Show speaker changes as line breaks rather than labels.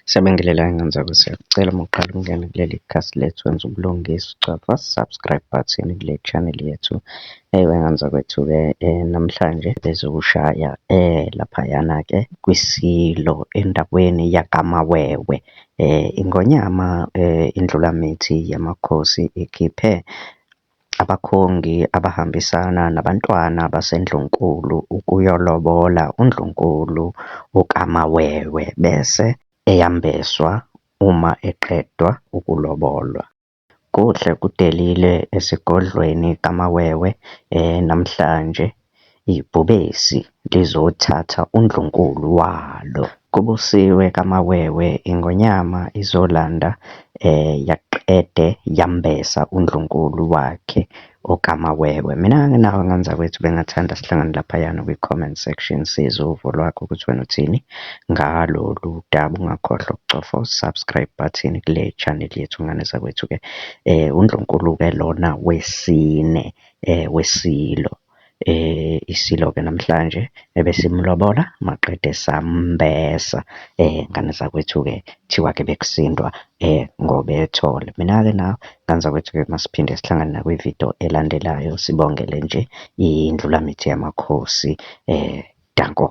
Siyabingelela ngenzeka ukuthi siyakucela uma uqala ukungena kuleli khasi lethu wenza ubulungisa ucofa subscribe button kule channel yethu. Wengenza kwethu-ke namhlanje bezokushaya laphayana-ke kwiSilo endaweni yakwaMawewe. Ingonyama indlulamithi yamakhosi ikhiphe abakhongi abahambisana nabantwana baseNdlunkulu ukuyolobola uNdlunkulu uKamawewe bese eyambeswa uma eqedwa ukulobolwa. Kuhle kudelile esigodlweni kaMawewe namhlanje ibhubesi lizothatha uNdlunkulu walo. Kubusiwe kaMawewe ingonyama izolanda yaqede yambesa uNdlunkulu wakhe oKamawewe. Mina-ke nawe ngenza kwethu bengathanda sihlangane laphayana kwi-comment section sizwe uvo lwakho ukuthi wena uthini ngalolu daba. Ungakhohlwa ukucofa subscribe button kule channel yethu nganeza kwethu-ke uNdlunkulu-ke lona wesine weSilo. ISilo-ke namhlanje ebesimlobola maqede sambesa nganeza kwethu-ke thiwa-ke bekusindwa ngobethole. Mina-ke nawe nganza kwethu-ke masiphinde sihlangane nakwividiyo elandelayo sibongele nje indlulamithi yamakhosi. Danko.